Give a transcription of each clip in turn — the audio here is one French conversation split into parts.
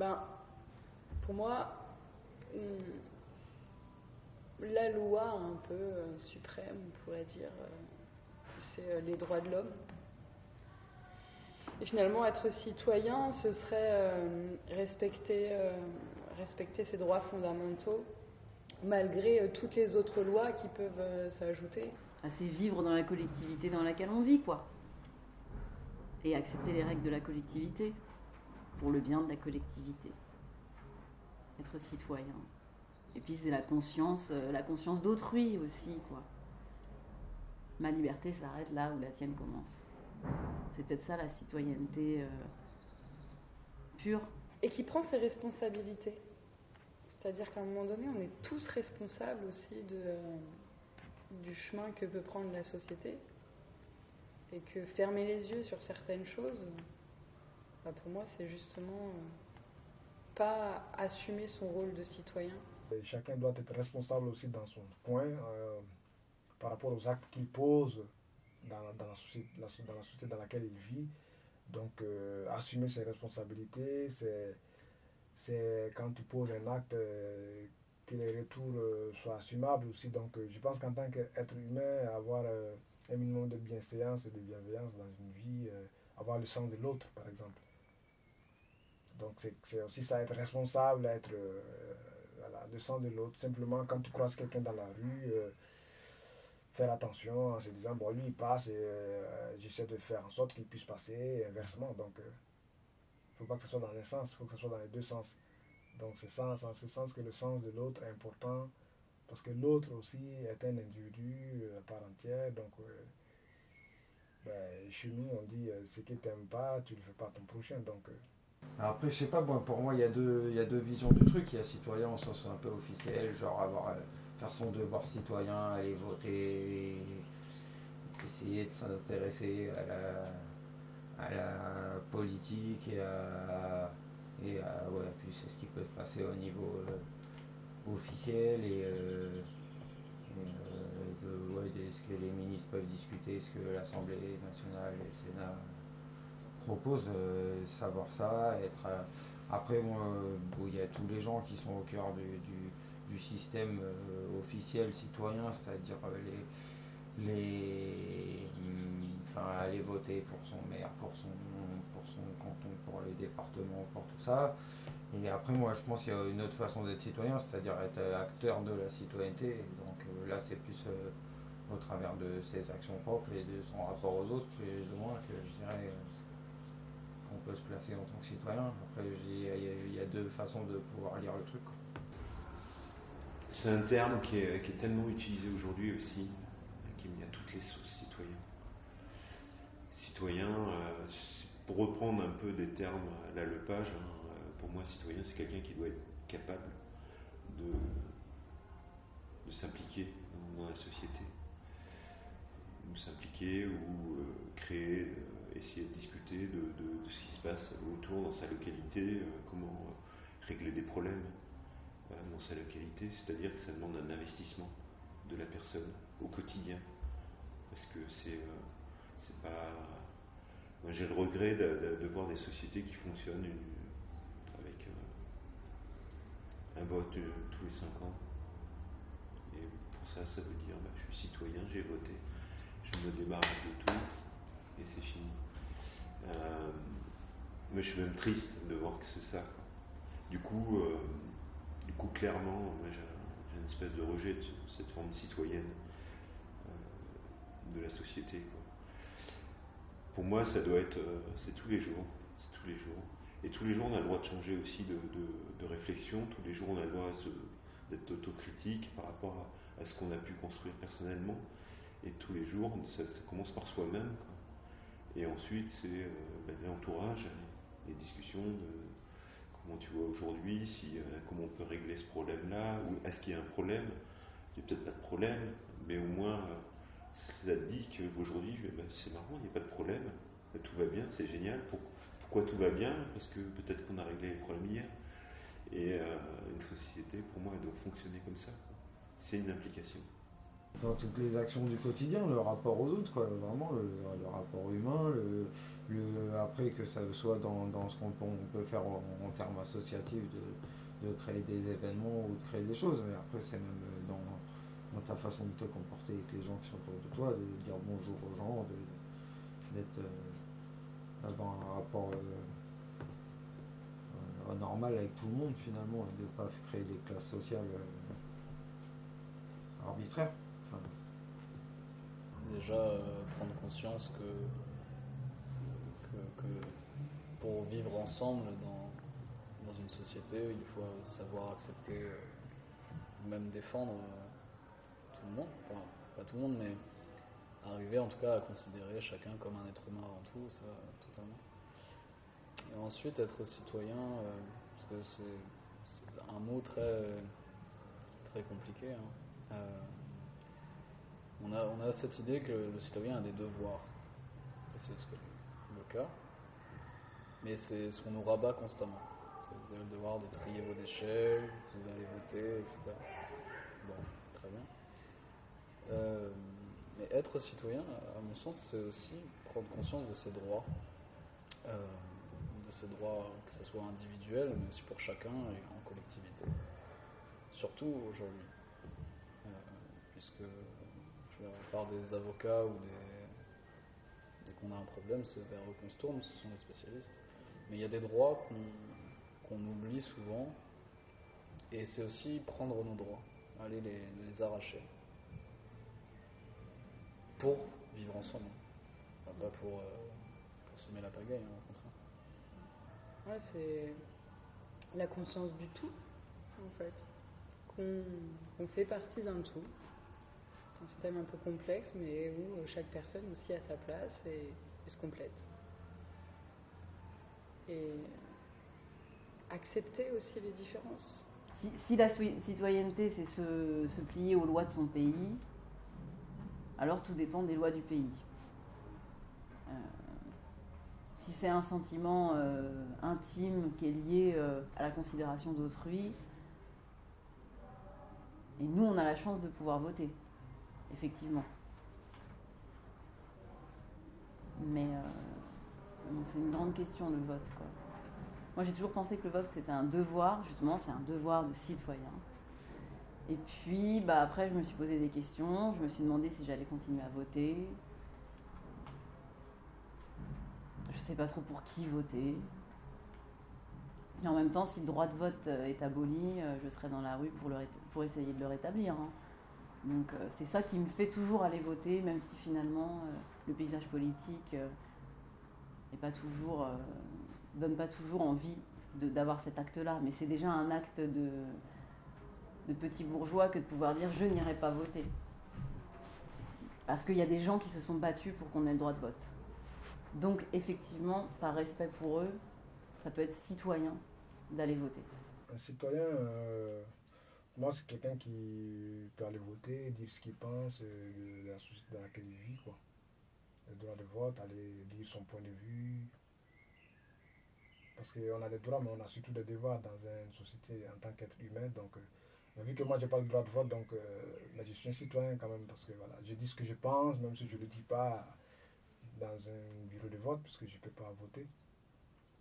Ben, pour moi, la loi un peu suprême, on pourrait dire, c'est les droits de l'homme. Et finalement, être citoyen, ce serait respecter ses droits fondamentaux, malgré toutes les autres lois qui peuvent s'ajouter. C'est vivre dans la collectivité dans laquelle on vit, quoi. Et accepter les règles de la collectivité, pour le bien de la collectivité. Être citoyen. Et puis c'est la conscience d'autrui aussi, quoi. Ma liberté s'arrête là où la tienne commence. C'est peut-être ça la citoyenneté pure. Et qui prend ses responsabilités. C'est-à-dire qu'à un moment donné, on est tous responsables aussi du chemin que peut prendre la société. Et que fermer les yeux sur certaines choses, pour moi, c'est justement pas assumer son rôle de citoyen. Et chacun doit être responsable aussi dans son coin par rapport aux actes qu'il pose dans la société dans laquelle il vit. Donc, assumer ses responsabilités, c'est quand tu poses un acte que les retours soient assumables aussi. Donc, je pense qu'en tant qu'être humain, avoir un minimum de bienséance et de bienveillance dans une vie, avoir le sens de l'autre, par exemple. Donc, c'est aussi ça, être responsable, être voilà, le sens de l'autre. Simplement, quand tu croises quelqu'un dans la rue, faire attention en se disant, bon, lui, il passe et j'essaie de faire en sorte qu'il puisse passer, et inversement. Donc, il ne faut pas que ce soit dans un sens, il faut que ce soit dans les deux sens. Donc, c'est ça, en ce sens que le sens de l'autre est important, parce que l'autre aussi est un individu à part entière. Donc, chez nous, on dit, ce que tu n'aimes pas, tu ne le fais pas à ton prochain. Donc, alors après, je sais pas, bon, pour moi, il y a deux visions du truc. Il y a citoyen au sens un peu officiel, genre faire son devoir citoyen, aller voter, essayer de s'intéresser à la politique ouais, puis c'est ce qui peut se passer au niveau officiel de ce que les ministres peuvent discuter, ce que l'Assemblée nationale et le Sénat propose, savoir ça, être après moi, il y a tous les gens qui sont au cœur du système officiel citoyen, c'est-à-dire aller voter pour son maire, pour son canton, pour les départements, pour tout ça. Et après moi je pense qu'il y a une autre façon d'être citoyen, c'est-à-dire être acteur de la citoyenneté. Donc là c'est plus au travers de ses actions propres et de son rapport aux autres, plus ou moins, que je dirais on peut se placer en tant que citoyen. Après, il y a deux façons de pouvoir lire le truc. C'est un terme qui est tellement utilisé aujourd'hui aussi, qui met à toutes les sauces citoyens. Citoyen, pour reprendre un peu des termes à la Lepage, pour moi, citoyen, c'est quelqu'un qui doit être capable de s'impliquer dans la société. Ou s'impliquer ou créer, essayer de discuter de ce qui se passe autour dans sa localité, comment régler des problèmes dans sa localité, c'est-à-dire que ça demande un investissement de la personne au quotidien, parce que c'est pas... Moi j'ai le regret de voir des sociétés qui fonctionnent avec un vote tous les 5 ans, et pour ça veut dire je suis citoyen, j'ai voté, je me débarrasse de tout et c'est fini. Mais je suis même triste de voir que c'est ça. Du coup, clairement, moi, j'ai une espèce de rejet de cette forme citoyenne de la société, quoi. Pour moi, ça doit être, c'est tous les jours, Et tous les jours, on a le droit de changer aussi de réflexion. Tous les jours, on a le droit d'être autocritique par rapport à ce qu'on a pu construire personnellement. Et tous les jours, ça commence par soi-même, quoi. Et ensuite, c'est l'entourage, les discussions de comment tu vois aujourd'hui, comment on peut régler ce problème-là, ou est-ce qu'il y a un problème? Il n'y a peut-être pas de problème, mais au moins, ça te dit qu'aujourd'hui, c'est marrant, il n'y a pas de problème, tout va bien, c'est génial. Pourquoi tout va bien? Parce que peut-être qu'on a réglé les problèmes hier. Et une société, pour moi, elle doit fonctionner comme ça, quoi. C'est une implication. dans toutes les actions du quotidien, le rapport aux autres, quoi, vraiment le rapport humain, après que ça soit dans ce qu'on peut faire en termes associatifs, de créer des événements ou de créer des choses, mais après c'est même dans ta façon de te comporter avec les gens qui sont autour de toi, de dire bonjour aux gens, d'être d'avoir un rapport normal avec tout le monde finalement, et de ne pas créer des classes sociales arbitraires. Enfin, déjà prendre conscience que pour vivre ensemble dans une société, il faut savoir accepter ou même défendre tout le monde, enfin pas tout le monde, mais arriver en tout cas à considérer chacun comme un être humain avant tout, ça totalement. Et ensuite être citoyen, parce que c'est un mot très compliqué, hein. On a cette idée que le citoyen a des devoirs. C'est le cas. Mais c'est ce qu'on nous rabat constamment. Vous avez le devoir de trier vos déchets, vous allez voter, etc. Bon, très bien. Mais être citoyen, à mon sens, c'est aussi prendre conscience de ses droits. De ses droits, que ce soit individuel, mais aussi pour chacun et en collectivité. Surtout aujourd'hui. Puisque la part des avocats ou dès qu'on a un problème, c'est vers eux qu'on se tourne, ce sont les spécialistes. Mais il y a des droits qu'on oublie souvent, et c'est aussi prendre nos droits, aller les arracher. Pour vivre ensemble. Enfin, pas pour semer la pagaille, hein, au contraire. Ouais, c'est la conscience du tout, en fait. Qu'on fait partie d'un tout. C'est un système un peu complexe, mais où chaque personne aussi a sa place et se complète. Et accepter aussi les différences. Si la citoyenneté, c'est se plier aux lois de son pays, alors tout dépend des lois du pays. Si c'est un sentiment intime qui est lié à la considération d'autrui, et nous, on a la chance de pouvoir voter, effectivement. Mais c'est une grande question, le vote, quoi. Moi, j'ai toujours pensé que le vote, c'était un devoir, justement, c'est un devoir de citoyen. Et puis, après, je me suis posé des questions, je me suis demandé si j'allais continuer à voter. Je sais pas trop pour qui voter. Et en même temps, si le droit de vote est aboli, je serai dans la rue pour essayer de le rétablir, hein. Donc c'est ça qui me fait toujours aller voter, même si finalement le paysage politique donne pas toujours envie d'avoir cet acte-là. Mais c'est déjà un acte de petit bourgeois que de pouvoir dire je n'irai pas voter. Parce qu'il y a des gens qui se sont battus pour qu'on ait le droit de vote. Donc effectivement, par respect pour eux, ça peut être citoyen d'aller voter. Un citoyen, moi c'est quelqu'un qui peut aller voter, dire ce qu'il pense de la société dans laquelle il vit, quoi. Le droit de vote, aller dire son point de vue. Parce qu'on a des droits, mais on a surtout des devoirs dans une société en tant qu'être humain. Donc, vu que moi, j'ai pas le droit de vote, donc mais je suis un citoyen quand même, parce que voilà, je dis ce que je pense, même si je ne le dis pas dans un bureau de vote, parce que je ne peux pas voter.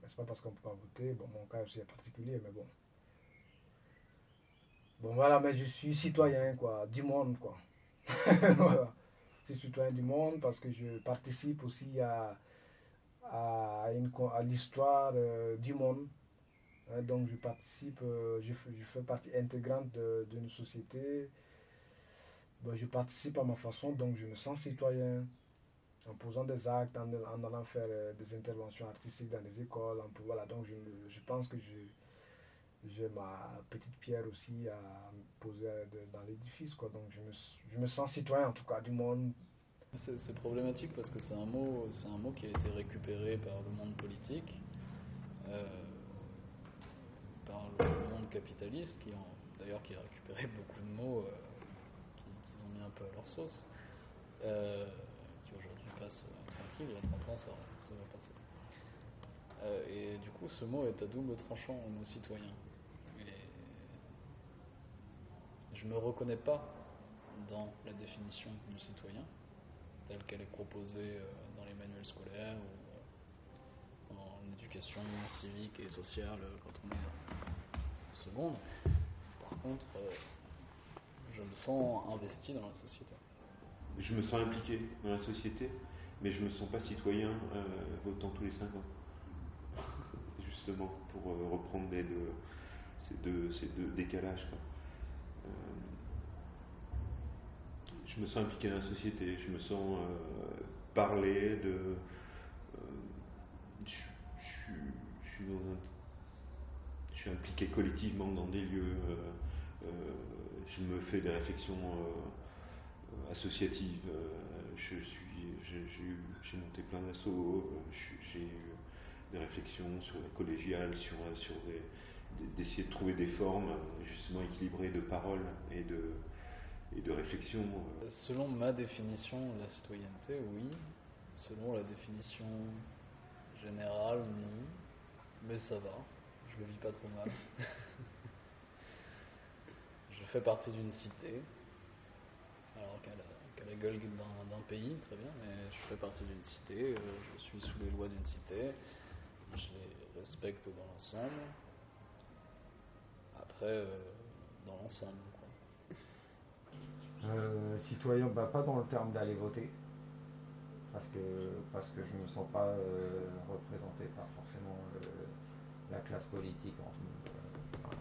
Mais c'est pas parce qu'on ne peut pas voter, bon, mon cas aussi est particulier, mais bon. Bon, voilà, mais je suis citoyen, quoi, du monde, quoi. Voilà. Je suis citoyen du monde parce que je participe aussi à l'histoire du monde. Donc je participe, je fais partie intégrante d'une société. Bon, je participe à ma façon, donc je me sens citoyen en posant des actes, en allant faire des interventions artistiques dans les écoles. Voilà, donc je pense que j'ai ma petite pierre aussi à poser dans l'édifice, quoi. Donc je me sens citoyen en tout cas du monde. C'est problématique parce que c'est un mot qui a été récupéré par le monde politique, par le monde capitaliste, qui a récupéré beaucoup de mots qu'ils ont mis un peu à leur sauce, qui aujourd'hui passent tranquille. Il y a 30 ans, ça va passer. Et du coup, ce mot est à double tranchant en nos citoyens. Et je me reconnais pas dans la définition du citoyen, telle qu'elle est proposée dans les manuels scolaires ou en éducation civique et sociale quand on est en seconde. Par contre, je me sens investi dans la société. Je me sens impliqué dans la société, mais je ne me sens pas citoyen votant tous les 5 ans. Justement, pour reprendre ces deux décalages, quoi. Je me sens impliqué dans la société, je me sens parler de... je suis impliqué collectivement dans des lieux, je me fais des réflexions associatives, j'ai monté plein d'assauts, j'ai eu des réflexions sur la collégiale, sur d'essayer de trouver des formes justement équilibrées de parole et de réflexion. Selon ma définition de la citoyenneté, oui. Selon la définition générale, non. Mais ça va, je le vis pas trop mal. Je fais partie d'une cité, alors qu'elle a la gueule d'un pays, très bien, mais je fais partie d'une cité, je suis sous les lois d'une cité, je les respecte dans l'ensemble. Après, dans l'ensemble, quoi. Citoyen, pas dans le terme d'aller voter, parce que je ne me sens pas représenté par forcément la classe politique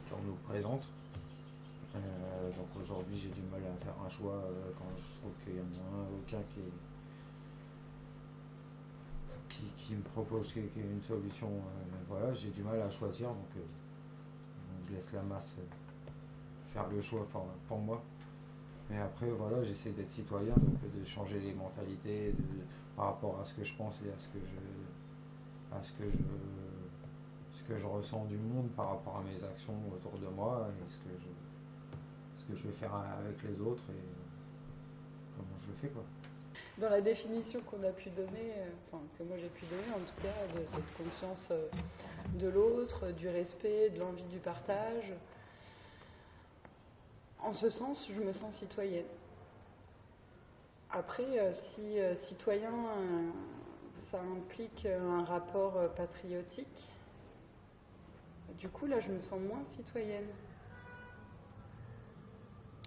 qu'on nous présente. Donc aujourd'hui j'ai du mal à faire un choix quand je trouve qu'il y en a aucun qui me propose une solution. Voilà, j'ai du mal à choisir, donc je laisse la masse faire le choix pour moi. Mais après, voilà, j'essaie d'être citoyen, donc de changer les mentalités par rapport à ce que je pense et à ce que je ressens du monde par rapport à mes actions autour de moi et ce que je vais faire avec les autres et comment je le fais, quoi. Dans la définition qu'on a pu donner, que moi j'ai pu donner en tout cas, de cette conscience de l'autre, du respect, de l'envie du partage, en ce sens, je me sens citoyenne. Après, si citoyen, ça implique un rapport patriotique, du coup, là, je me sens moins citoyenne.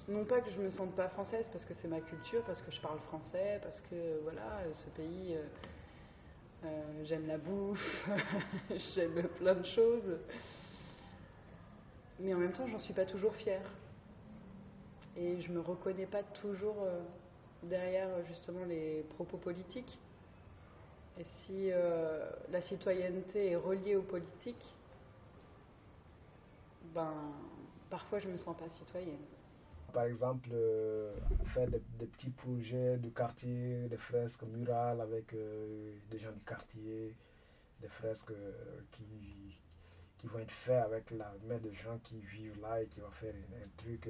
Non pas que je me sente pas française, parce que c'est ma culture, parce que je parle français, parce que, voilà, ce pays, j'aime la bouffe, j'aime plein de choses. Mais en même temps, j'en suis pas toujours fière. Et je me reconnais pas toujours derrière justement les propos politiques. Et si la citoyenneté est reliée aux politiques, parfois je me sens pas citoyenne. Par exemple, faire des petits projets de quartier, des fresques murales avec des gens du quartier, des fresques qui vont être faites avec la main de gens qui vivent là et qui vont faire un truc.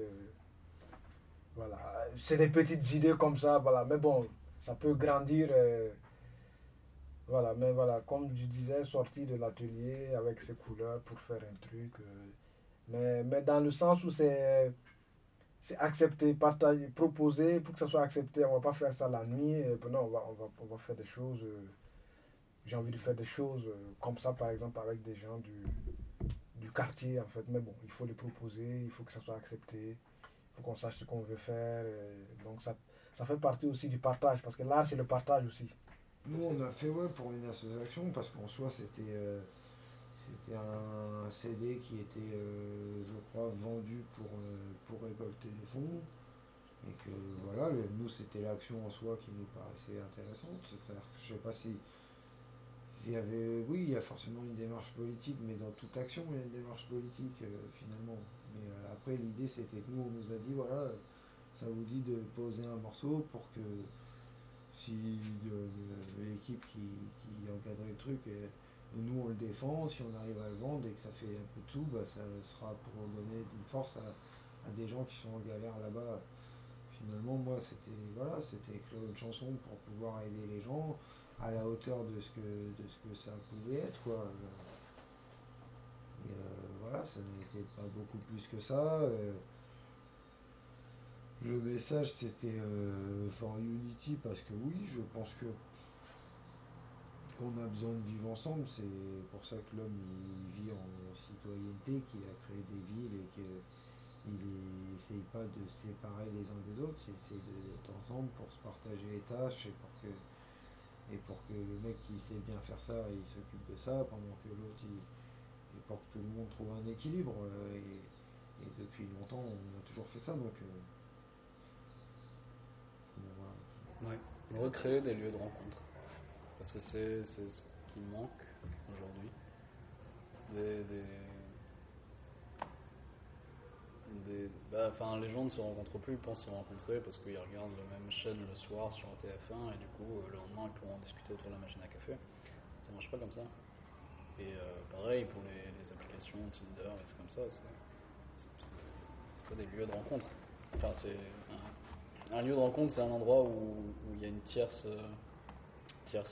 Voilà, c'est des petites idées comme ça, voilà. Mais bon, ça peut grandir. Voilà, mais voilà, comme je disais, sortir de l'atelier avec ses couleurs pour faire un truc. Mais dans le sens où c'est accepté, partager, proposer pour que ça soit accepté. On va pas faire ça la nuit. Non, on va faire des choses. J'ai envie de faire des choses comme ça, par exemple, avec des gens du quartier, en fait. Mais bon, il faut les proposer, il faut que ça soit accepté, il faut qu'on sache ce qu'on veut faire. Donc ça fait partie aussi du partage, parce que l'art, c'est le partage aussi. Nous, on a fait pour une association, parce qu'en soi, c'était un CD qui était, je crois, vendu pour récolter des fonds. Et que voilà, nous, c'était l'action en soi qui nous paraissait intéressante. C'est-à-dire que je sais pas s'il y avait. Oui, il y a forcément une démarche politique, mais dans toute action, il y a une démarche politique, finalement. Mais après, l'idée, c'était que nous, on nous a dit voilà, ça vous dit de poser un morceau pour que si l'équipe qui encadrait le truc, nous on le défend, si on arrive à le vendre et que ça fait un peu de sous, ça sera pour donner une force à des gens qui sont en galère là-bas. Finalement, moi, c'était écrire une chanson pour pouvoir aider les gens à la hauteur de ce que ça pouvait être, quoi. Et voilà, ça n'était pas beaucoup plus que ça. Le message c'était for Unity parce que oui, je pense que qu'on a besoin de vivre ensemble, c'est pour ça que l'homme il vit en citoyenneté, qu'il a créé des villes et qu'il n'essaye pas de se séparer les uns des autres, il essaye d'être ensemble pour se partager les tâches et pour que le mec qui sait bien faire ça, il s'occupe de ça, pendant que l'autre, et pour que tout le monde trouve un équilibre. Et depuis longtemps, on a toujours fait ça, donc voilà. Ouais. Recréer des lieux de rencontre. Parce que c'est ce qui manque aujourd'hui. Les gens ne se rencontrent plus, ils pensent se rencontrer parce qu'ils regardent la même chaîne le soir sur TF1 et du coup le lendemain ils pourront discuter autour de la machine à café. Ça marche pas comme ça. Et pareil pour les applications Tinder et tout comme ça, c'est pas des lieux de rencontre. Enfin c'est un lieu de rencontre, c'est un endroit où il y a une tierce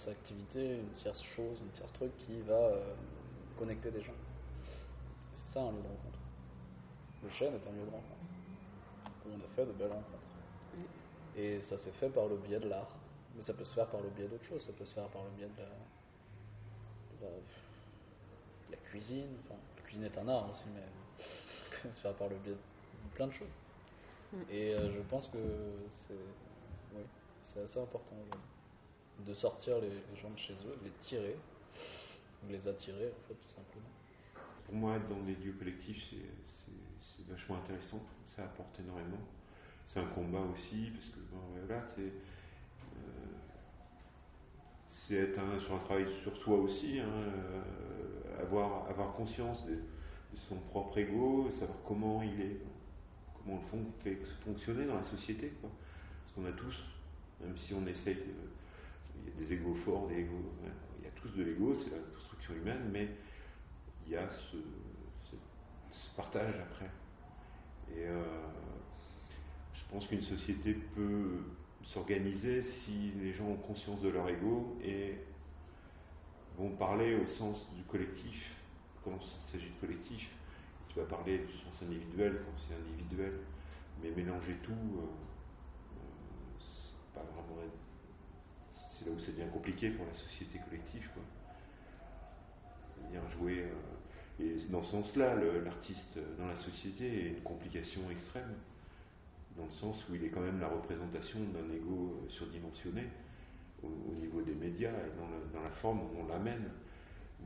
activité, une tierce chose, une tierce truc qui va connecter des gens. C'est ça un lieu de rencontre. Le chêne est un lieu de rencontre. Où on a fait de belles rencontres. Et ça s'est fait par le biais de l'art. Mais ça peut se faire par le biais d'autres choses. Ça peut se faire par le biais de la cuisine. Enfin, la cuisine est un art aussi, mais ça peut se faire par le biais de plein de choses. Et je pense que c'est assez important de sortir les gens de chez eux, de les tirer, de les attirer en fait tout simplement. Pour moi, être dans des lieux collectifs, c'est vachement intéressant, ça apporte énormément. C'est un combat aussi, parce que voilà, c'est être sur un travail sur soi aussi, avoir conscience de son propre ego, savoir comment comment le fait fonctionner dans la société, quoi. Parce qu'on a tous, même si on essaye il y a des égos forts, il y a tous de l'ego, c'est la construction humaine, mais il y a ce partage après. Et je pense qu'une société peut s'organiser si les gens ont conscience de leur ego et vont parler au sens du collectif. Quand il s'agit de collectif, tu vas parler du sens individuel quand c'est individuel, mais mélanger tout, c'est pas vraiment. C'est là où ça devient compliqué pour la société collective, quoi. C'est-à-dire jouer. Et dans ce sens-là, l'artiste dans la société est une complication extrême, dans le sens où il est quand même la représentation d'un ego surdimensionné au niveau des médias et dans la forme où on l'amène,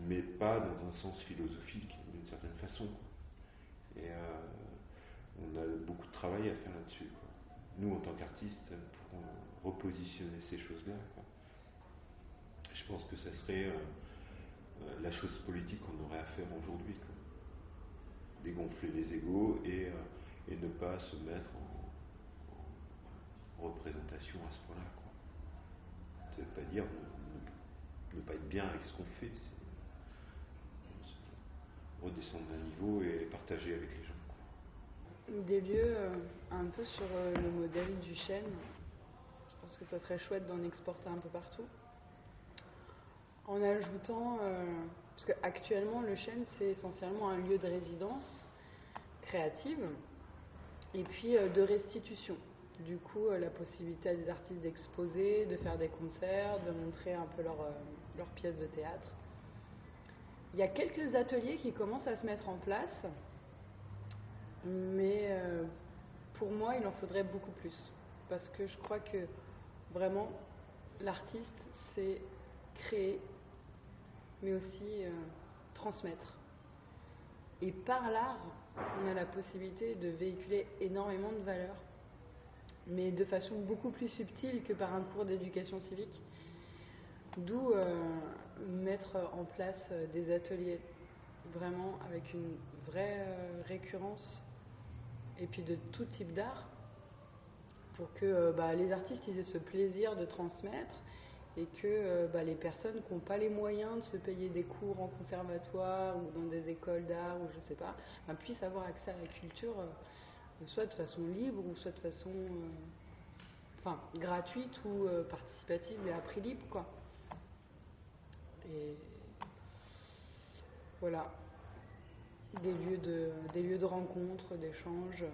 mais pas dans un sens philosophique d'une certaine façon. Et on a beaucoup de travail à faire là-dessus, quoi. Nous, en tant qu'artistes, pour repositionner ces choses-là, quoi. Je pense que ça serait la chose politique qu'on aurait à faire aujourd'hui, quoi. Dégonfler les égos et ne pas se mettre en représentation à ce point-là, quoi. Ça ne veut pas dire ne pas être bien avec ce qu'on fait, c'est redescendre d'un niveau et partager avec les gens, quoi. Des lieux un peu sur le modèle du chêne. Je pense que ça serait chouette d'en exporter un peu partout. En ajoutant, parce qu'actuellement le chêne c'est essentiellement un lieu de résidence créative et puis de restitution. Du coup, la possibilité à des artistes d'exposer, de faire des concerts, de montrer un peu leurs pièces de théâtre. Il y a quelques ateliers qui commencent à se mettre en place, mais pour moi, il en faudrait beaucoup plus. Parce que je crois que vraiment, l'artiste, c'est créer, mais aussi transmettre. Et par l'art, on a la possibilité de véhiculer énormément de valeurs, mais de façon beaucoup plus subtile que par un cours d'éducation civique. D'où mettre en place des ateliers vraiment avec une vraie récurrence et puis de tout type d'art pour que les artistes ils aient ce plaisir de transmettre et que les personnes qui n'ont pas les moyens de se payer des cours en conservatoire ou dans des écoles d'art ou je sais pas, puissent avoir accès à la culture soit de façon libre ou soit de façon gratuite ou participative et à prix libre, quoi. Et voilà, des lieux de rencontre, d'échange.